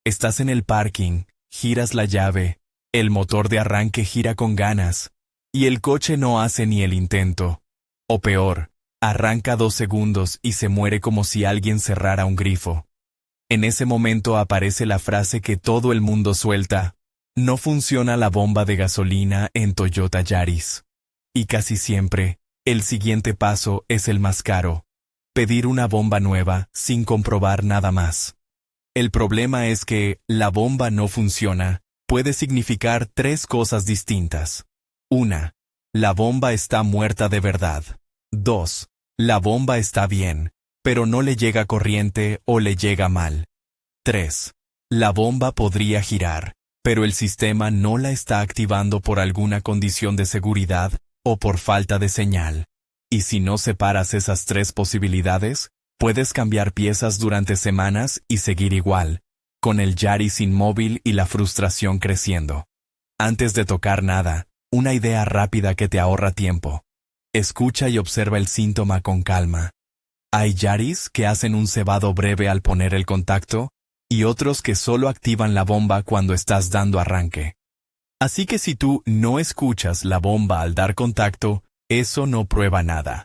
Estás en el parking, giras la llave, el motor de arranque gira con ganas, y el coche no hace ni el intento. O peor, arranca 2 segundos y se muere como si alguien cerrara un grifo. En ese momento aparece la frase que todo el mundo suelta: no funciona la bomba de gasolina en Toyota Yaris. Y casi siempre, el siguiente paso es el más caro: pedir una bomba nueva sin comprobar nada más. El problema es que la bomba no funciona puede significar 3 cosas distintas. 1. La bomba está muerta de verdad. 2. La bomba está bien, pero no le llega corriente o le llega mal. 3. La bomba podría girar, pero el sistema no la está activando por alguna condición de seguridad o por falta de señal. Y si no separas esas 3 posibilidades, puedes cambiar piezas durante semanas y seguir igual, con el Yaris inmóvil y la frustración creciendo. Antes de tocar nada, una idea rápida que te ahorra tiempo. Escucha y observa el síntoma con calma. Hay Yaris que hacen un cebado breve al poner el contacto y otros que solo activan la bomba cuando estás dando arranque. Así que si tú no escuchas la bomba al dar contacto, eso no prueba nada.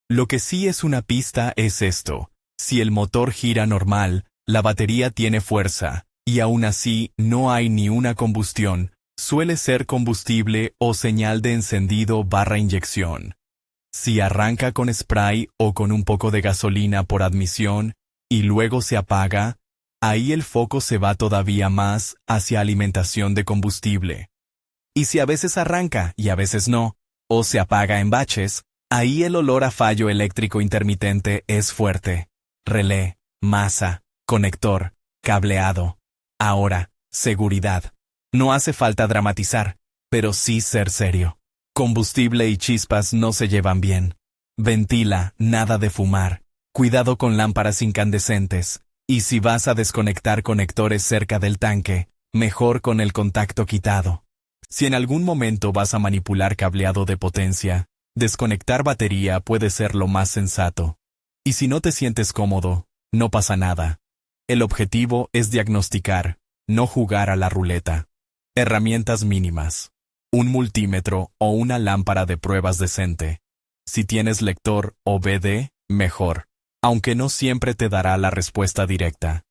Lo que sí es una pista es esto: si el motor gira normal, la batería tiene fuerza, y aún así no hay ni una combustión, suele ser combustible o señal de encendido/inyección. Si arranca con spray o con un poco de gasolina por admisión, y luego se apaga, ahí el foco se va todavía más hacia alimentación de combustible. Y si a veces arranca y a veces no, o se apaga en baches, ahí el olor a fallo eléctrico intermitente es fuerte. Relé, masa, conector, cableado. Ahora, seguridad. No hace falta dramatizar, pero sí ser serio. Combustible y chispas no se llevan bien. Ventila, nada de fumar. Cuidado con lámparas incandescentes. Y si vas a desconectar conectores cerca del tanque, mejor con el contacto quitado. Si en algún momento vas a manipular cableado de potencia, desconectar batería puede ser lo más sensato. Y si no te sientes cómodo, no pasa nada. El objetivo es diagnosticar, no jugar a la ruleta. Herramientas mínimas: un multímetro o una lámpara de pruebas decente. Si tienes lector o BD, mejor, aunque no siempre te dará la respuesta directa.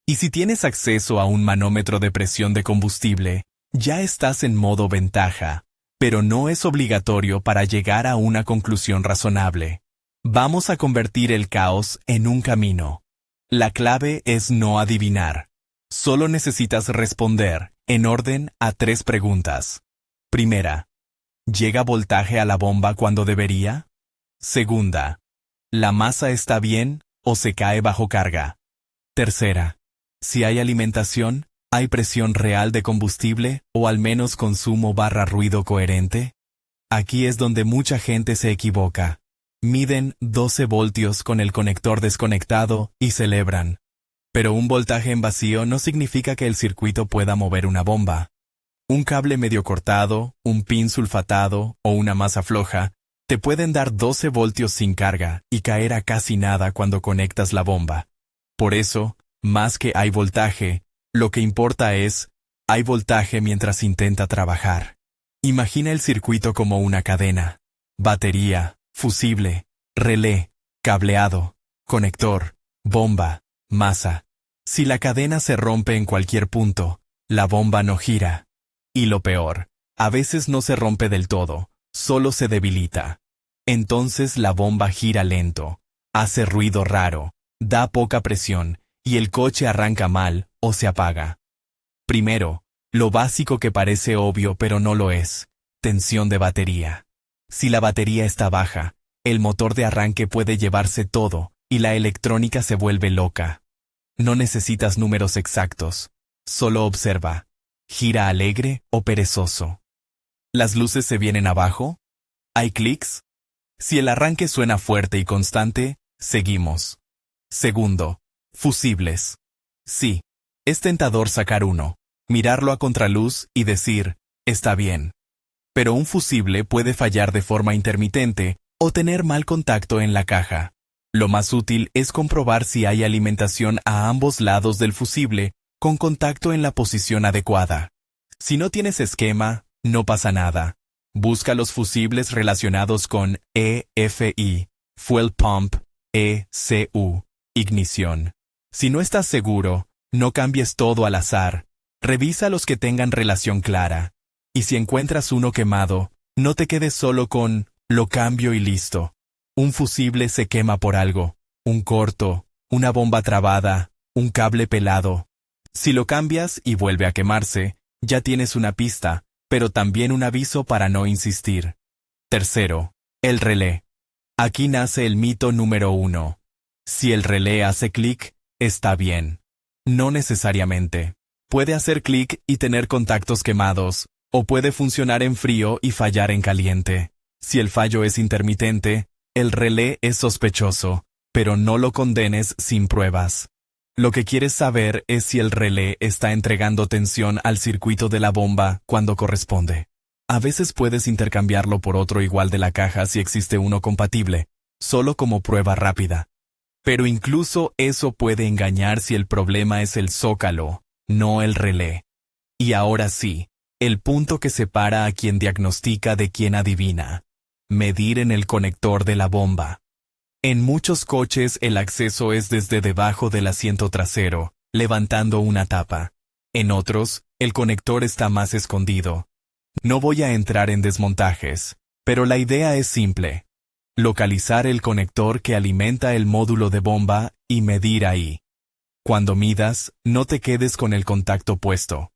Y si tienes acceso a un manómetro de presión de combustible, ya estás en modo ventaja, pero no es obligatorio para llegar a una conclusión razonable. Vamos a convertir el caos en un camino. La clave es no adivinar. Solo necesitas responder, en orden, a 3 preguntas. Primera: ¿llega voltaje a la bomba cuando debería? Segunda: ¿la masa está bien o se cae bajo carga? Tercera: si hay alimentación, ¿hay presión real de combustible o al menos consumo/ruido coherente? Aquí es donde mucha gente se equivoca. Miden 12 voltios con el conector desconectado y celebran. Pero un voltaje en vacío no significa que el circuito pueda mover una bomba. Un cable medio cortado, un pin sulfatado o una masa floja te pueden dar 12 voltios sin carga y caer a casi nada cuando conectas la bomba. Por eso, más que hay voltaje, lo que importa es, hay voltaje mientras intenta trabajar. Imagina el circuito como una cadena: batería, fusible, relé, cableado, conector, bomba, masa. Si la cadena se rompe en cualquier punto, la bomba no gira. Y lo peor, a veces no se rompe del todo, solo se debilita. Entonces la bomba gira lento, hace ruido raro, da poca presión, y el coche arranca mal o se apaga. Primero, lo básico que parece obvio pero no lo es: tensión de batería. Si la batería está baja, el motor de arranque puede llevarse todo y la electrónica se vuelve loca. No necesitas números exactos, solo observa: ¿gira alegre o perezoso? ¿Las luces se vienen abajo? ¿Hay clics? Si el arranque suena fuerte y constante, seguimos. Segundo, fusibles. Sí, es tentador sacar uno, mirarlo a contraluz y decir, está bien. Pero un fusible puede fallar de forma intermitente o tener mal contacto en la caja. Lo más útil es comprobar si hay alimentación a ambos lados del fusible con contacto en la posición adecuada. Si no tienes esquema, no pasa nada. Busca los fusibles relacionados con EFI, Fuel Pump, ECU, ignición. Si no estás seguro, no cambies todo al azar. Revisa los que tengan relación clara. Y si encuentras uno quemado, no te quedes solo con lo cambio y listo. Un fusible se quema por algo. Un corto, una bomba trabada, un cable pelado. Si lo cambias y vuelve a quemarse, ya tienes una pista, pero también un aviso para no insistir. Tercero, el relé. Aquí nace el mito número 1. Si el relé hace clic, está bien. No necesariamente. Puede hacer clic y tener contactos quemados, o puede funcionar en frío y fallar en caliente. Si el fallo es intermitente, el relé es sospechoso, pero no lo condenes sin pruebas. Lo que quieres saber es si el relé está entregando tensión al circuito de la bomba cuando corresponde. A veces puedes intercambiarlo por otro igual de la caja si existe uno compatible, solo como prueba rápida. Pero incluso eso puede engañar si el problema es el zócalo, no el relé. Y ahora sí, el punto que separa a quien diagnostica de quien adivina. Medir en el conector de la bomba. En muchos coches el acceso es desde debajo del asiento trasero, levantando una tapa. En otros, el conector está más escondido. No voy a entrar en desmontajes, pero la idea es simple. Localizar el conector que alimenta el módulo de bomba y medir ahí. Cuando midas, no te quedes con el contacto puesto.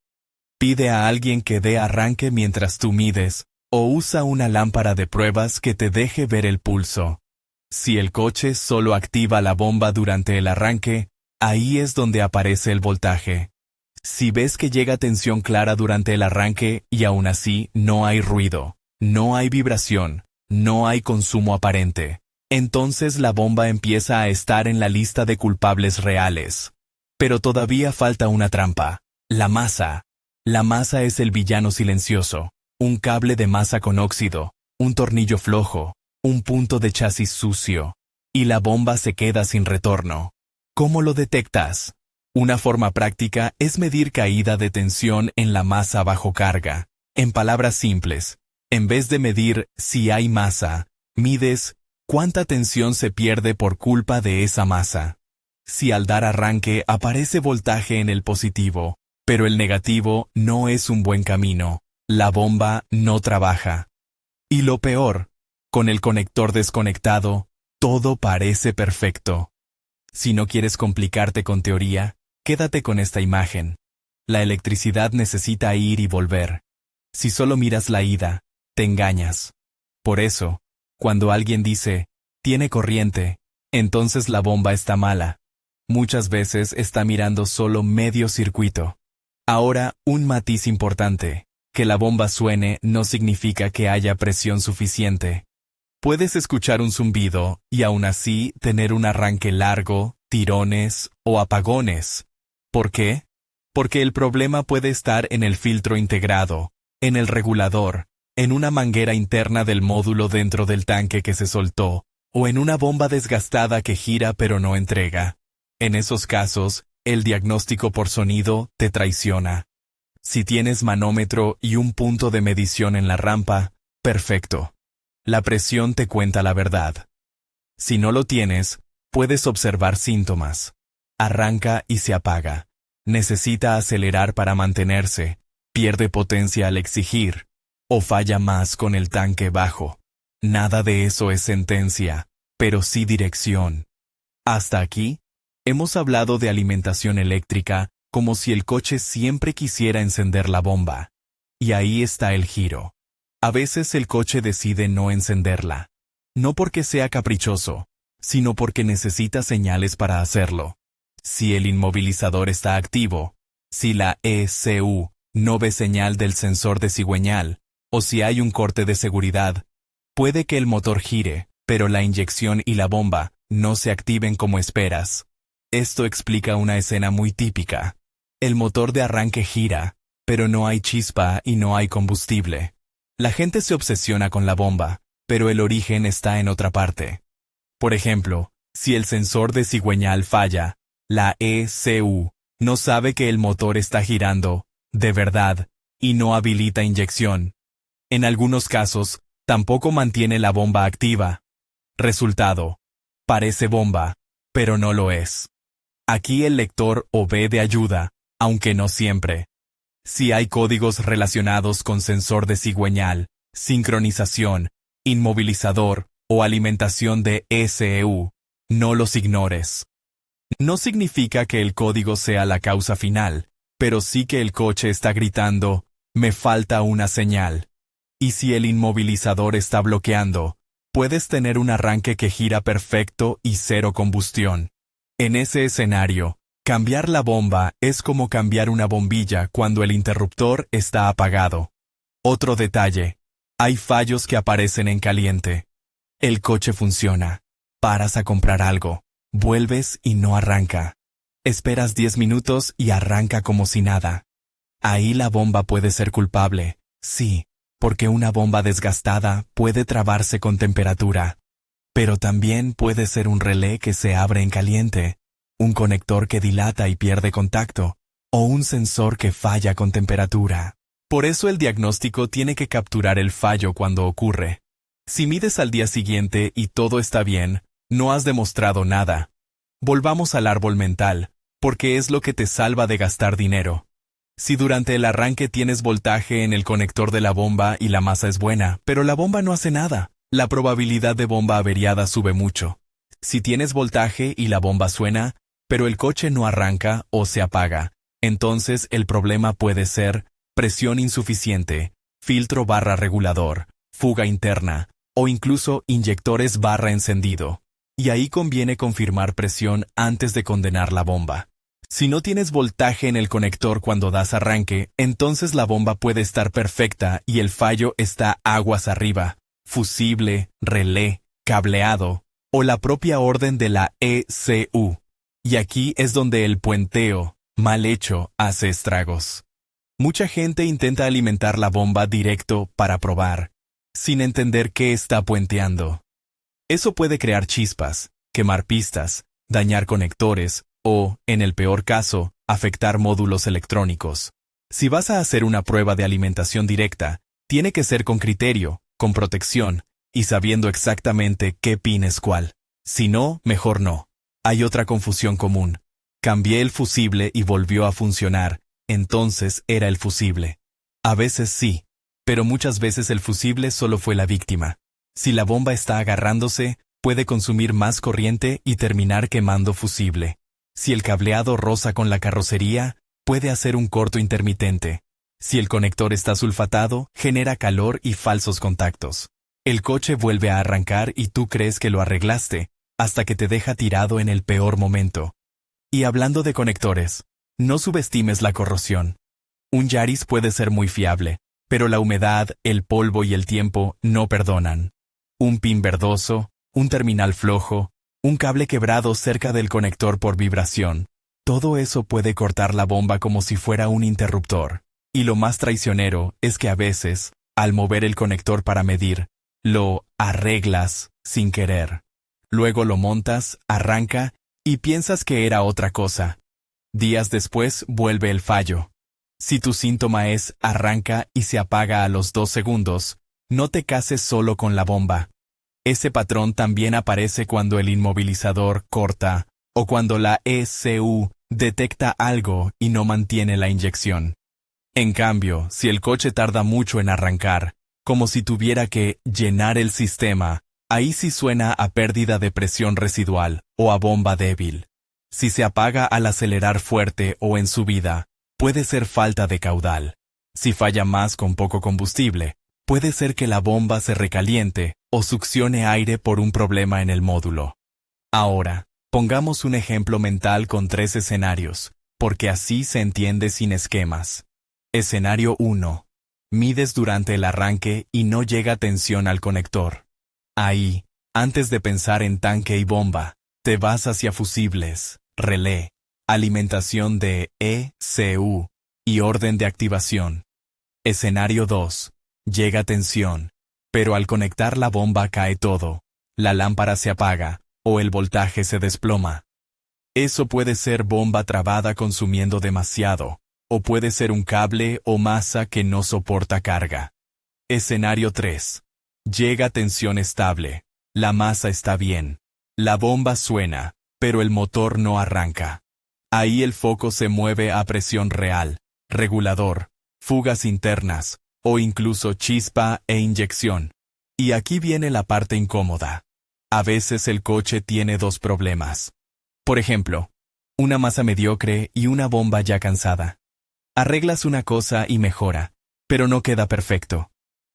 Pide a alguien que dé arranque mientras tú mides, o usa una lámpara de pruebas que te deje ver el pulso. Si el coche solo activa la bomba durante el arranque, ahí es donde aparece el voltaje. Si ves que llega tensión clara durante el arranque y aún así no hay ruido, no hay vibración, no hay consumo aparente, entonces la bomba empieza a estar en la lista de culpables reales. Pero todavía falta una trampa: la masa. La masa es el villano silencioso. Un cable de masa con óxido, un tornillo flojo, un punto de chasis sucio, y la bomba se queda sin retorno. ¿Cómo lo detectas? Una forma práctica es medir caída de tensión en la masa bajo carga. En palabras simples, en vez de medir si hay masa, mides cuánta tensión se pierde por culpa de esa masa. Si al dar arranque aparece voltaje en el positivo, pero el negativo no es un buen camino, la bomba no trabaja. Y lo peor, con el conector desconectado, todo parece perfecto. Si no quieres complicarte con teoría, quédate con esta imagen. La electricidad necesita ir y volver. Si solo miras la ida, te engañas. Por eso, cuando alguien dice, tiene corriente, entonces la bomba está mala. Muchas veces está mirando solo medio circuito. Ahora, un matiz importante. Que la bomba suene no significa que haya presión suficiente. Puedes escuchar un zumbido y aún así tener un arranque largo, tirones o apagones. ¿Por qué? Porque el problema puede estar en el filtro integrado, en el regulador, en una manguera interna del módulo dentro del tanque que se soltó, o en una bomba desgastada que gira pero no entrega. En esos casos, el diagnóstico por sonido te traiciona. Si tienes manómetro y un punto de medición en la rampa, perfecto. La presión te cuenta la verdad. Si no lo tienes, puedes observar síntomas. Arranca y se apaga. Necesita acelerar para mantenerse. Pierde potencia al exigir. O falla más con el tanque bajo. Nada de eso es sentencia, pero sí dirección. Hasta aquí, hemos hablado de alimentación eléctrica como si el coche siempre quisiera encender la bomba. Y ahí está el giro. A veces el coche decide no encenderla. No porque sea caprichoso, sino porque necesita señales para hacerlo. Si el inmovilizador está activo, si la ECU no ve señal del sensor de cigüeñal, o si hay un corte de seguridad, puede que el motor gire, pero la inyección y la bomba no se activen como esperas. Esto explica una escena muy típica. El motor de arranque gira, pero no hay chispa y no hay combustible. La gente se obsesiona con la bomba, pero el origen está en otra parte. Por ejemplo, si el sensor de cigüeñal falla, la ECU No sabe que el motor está girando, de verdad, y no habilita inyección. En algunos casos, tampoco mantiene la bomba activa. Resultado: parece bomba, pero no lo es. Aquí el lector o ve de ayuda, aunque no siempre. Si hay códigos relacionados con sensor de cigüeñal, sincronización, inmovilizador o alimentación de ECU, no los ignores. No significa que el código sea la causa final, pero sí que el coche está gritando: me falta una señal. Y si el inmovilizador está bloqueando, puedes tener un arranque que gira perfecto y cero combustión. En ese escenario, cambiar la bomba es como cambiar una bombilla cuando el interruptor está apagado. Otro detalle: hay fallos que aparecen en caliente. El coche funciona. Paras a comprar algo. Vuelves y no arranca. Esperas 10 minutos y arranca como si nada. Ahí la bomba puede ser culpable, sí, porque una bomba desgastada puede trabarse con temperatura. Pero también puede ser un relé que se abre en caliente, un conector que dilata y pierde contacto, o un sensor que falla con temperatura. Por eso el diagnóstico tiene que capturar el fallo cuando ocurre. Si mides al día siguiente y todo está bien, no has demostrado nada. Volvamos al árbol mental, porque es lo que te salva de gastar dinero. Si durante el arranque tienes voltaje en el conector de la bomba y la masa es buena, pero la bomba no hace nada, la probabilidad de bomba averiada sube mucho. Si tienes voltaje y la bomba suena, pero el coche no arranca o se apaga, entonces el problema puede ser presión insuficiente, filtro/regulador, fuga interna, o incluso inyectores/encendido. Y ahí conviene confirmar presión antes de condenar la bomba. Si no tienes voltaje en el conector cuando das arranque, entonces la bomba puede estar perfecta y el fallo está aguas arriba, fusible, relé, cableado, o la propia orden de la ECU. Y aquí es donde el puenteo, mal hecho, hace estragos. Mucha gente intenta alimentar la bomba directo para probar, sin entender qué está puenteando. Eso puede crear chispas, quemar pistas, dañar conectores o, en el peor caso, afectar módulos electrónicos. Si vas a hacer una prueba de alimentación directa, tiene que ser con criterio, con protección y sabiendo exactamente qué pin es cuál. Si no, mejor no. Hay otra confusión común. Cambié el fusible y volvió a funcionar, entonces era el fusible. A veces sí, pero muchas veces el fusible solo fue la víctima. Si la bomba está agarrándose, puede consumir más corriente y terminar quemando fusible. Si el cableado roza con la carrocería, puede hacer un corto intermitente. Si el conector está sulfatado, genera calor y falsos contactos. El coche vuelve a arrancar y tú crees que lo arreglaste, hasta que te deja tirado en el peor momento. Y hablando de conectores, no subestimes la corrosión. Un Yaris puede ser muy fiable, pero la humedad, el polvo y el tiempo no perdonan. Un pin verdoso, un terminal flojo, un cable quebrado cerca del conector por vibración. Todo eso puede cortar la bomba como si fuera un interruptor. Y lo más traicionero es que a veces, al mover el conector para medir, lo arreglas sin querer. Luego lo montas, arranca y piensas que era otra cosa. Días después vuelve el fallo. Si tu síntoma es arranca y se apaga a los 2 segundos, no te cases solo con la bomba. Ese patrón también aparece cuando el inmovilizador corta o cuando la ECU detecta algo y no mantiene la inyección. En cambio, si el coche tarda mucho en arrancar, como si tuviera que llenar el sistema, ahí sí suena a pérdida de presión residual o a bomba débil. Si se apaga al acelerar fuerte o en subida, puede ser falta de caudal. Si falla más con poco combustible, puede ser que la bomba se recaliente o succione aire por un problema en el módulo. Ahora, pongamos un ejemplo mental con 3 escenarios, porque así se entiende sin esquemas. Escenario 1. Mides durante el arranque y no llega tensión al conector. Ahí, antes de pensar en tanque y bomba, te vas hacia fusibles, relé, alimentación de ECU y orden de activación. Escenario 2. Llega tensión, pero al conectar la bomba cae todo, la lámpara se apaga o el voltaje se desploma. Eso puede ser bomba trabada consumiendo demasiado, o puede ser un cable o masa que no soporta carga. Escenario 3. Llega tensión estable. La masa está bien. La bomba suena, pero el motor no arranca. Ahí el foco se mueve a presión real, regulador, fugas internas, o incluso chispa e inyección. Y aquí viene la parte incómoda. A veces el coche tiene dos problemas. Por ejemplo, una masa mediocre y una bomba ya cansada. Arreglas una cosa y mejora, pero no queda perfecto.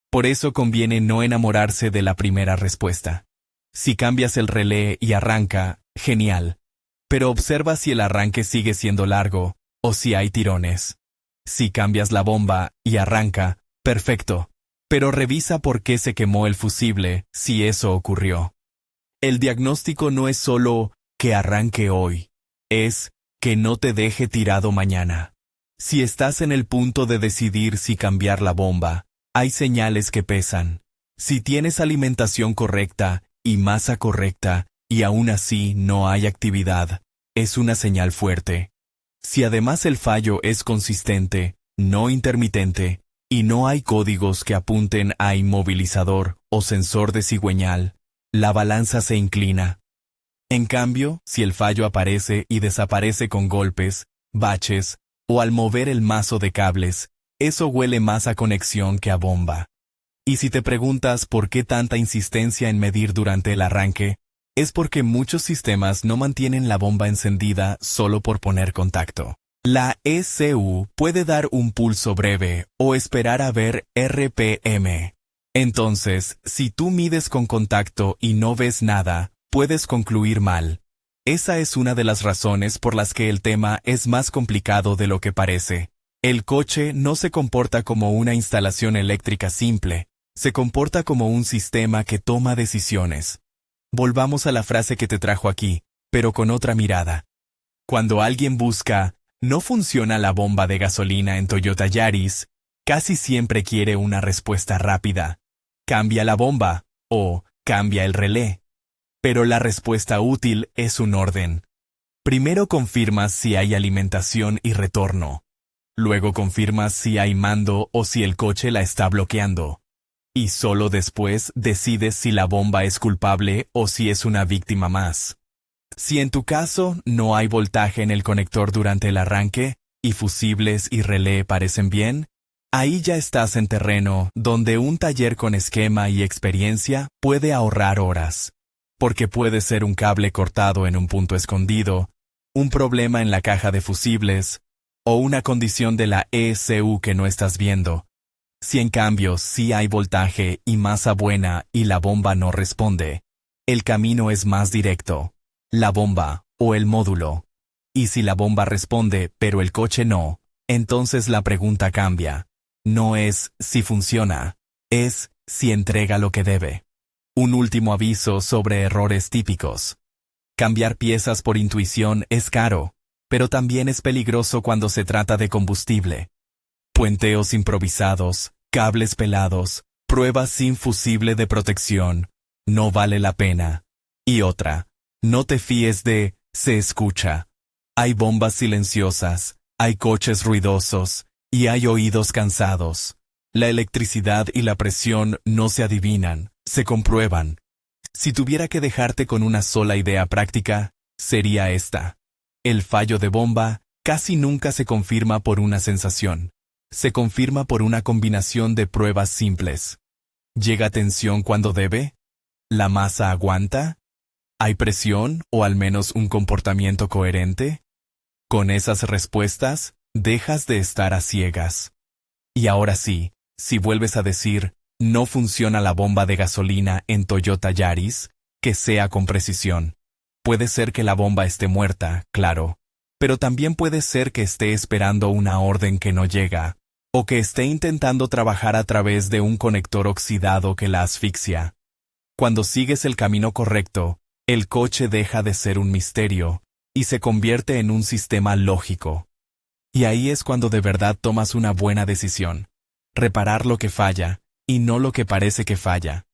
Por eso conviene no enamorarse de la primera respuesta. Si cambias el relé y arranca, genial. Pero observa si el arranque sigue siendo largo, o si hay tirones. Si cambias la bomba y arranca, perfecto. Pero revisa por qué se quemó el fusible, si eso ocurrió. El diagnóstico no es solo que arranque hoy, es que no te deje tirado mañana. Si estás en el punto de decidir si cambiar la bomba, hay señales que pesan. Si tienes alimentación correcta y masa correcta y aún así no hay actividad, es una señal fuerte. Si además el fallo es consistente, no intermitente, y no hay códigos que apunten a inmovilizador o sensor de cigüeñal, la balanza se inclina. En cambio, si el fallo aparece y desaparece con golpes, baches, o al mover el mazo de cables, eso huele más a conexión que a bomba. Y si te preguntas por qué tanta insistencia en medir durante el arranque, es porque muchos sistemas no mantienen la bomba encendida solo por poner contacto. La ECU puede dar un pulso breve o esperar a ver RPM. Entonces, si tú mides con contacto y no ves nada, puedes concluir mal. Esa es una de las razones por las que el tema es más complicado de lo que parece. El coche no se comporta como una instalación eléctrica simple, se comporta como un sistema que toma decisiones. Volvamos a la frase que te trajo aquí, pero con otra mirada. Cuando alguien busca, ¿no funciona la bomba de gasolina en Toyota Yaris?, casi siempre quiere una respuesta rápida. Cambia la bomba, o cambia el relé. Pero la respuesta útil es un orden. Primero confirmas si hay alimentación y retorno. Luego confirmas si hay mando o si el coche la está bloqueando. Y solo después decides si la bomba es culpable o si es una víctima más. Si en tu caso no hay voltaje en el conector durante el arranque, y fusibles y relé parecen bien, ahí ya estás en terreno donde un taller con esquema y experiencia puede ahorrar horas. Porque puede ser un cable cortado en un punto escondido, un problema en la caja de fusibles, o una condición de la ECU que no estás viendo. Si en cambio sí hay voltaje y masa buena y la bomba no responde, el camino es más directo. La bomba o el módulo. Y si la bomba responde pero el coche no, entonces la pregunta cambia. No es si funciona, es si entrega lo que debe. Un último aviso sobre errores típicos. Cambiar piezas por intuición es caro, pero también es peligroso cuando se trata de combustible. Puenteos improvisados, cables pelados, pruebas sin fusible de protección. No vale la pena. Y otra. No te fíes de «se escucha». Hay bombas silenciosas, hay coches ruidosos, y hay oídos cansados. La electricidad y la presión no se adivinan, se comprueban. Si tuviera que dejarte con una sola idea práctica, sería esta. El fallo de bomba casi nunca se confirma por una sensación. Se confirma por una combinación de pruebas simples. ¿Llega tensión cuando debe? ¿La masa aguanta? ¿Hay presión o al menos un comportamiento coherente? Con esas respuestas, dejas de estar a ciegas. Y ahora sí, si vuelves a decir, no funciona la bomba de gasolina en Toyota Yaris, que sea con precisión. Puede ser que la bomba esté muerta, claro, pero también puede ser que esté esperando una orden que no llega, o que esté intentando trabajar a través de un conector oxidado que la asfixia. Cuando sigues el camino correcto, el coche deja de ser un misterio y se convierte en un sistema lógico. Y ahí es cuando de verdad tomas una buena decisión. Reparar lo que falla y no lo que parece que falla.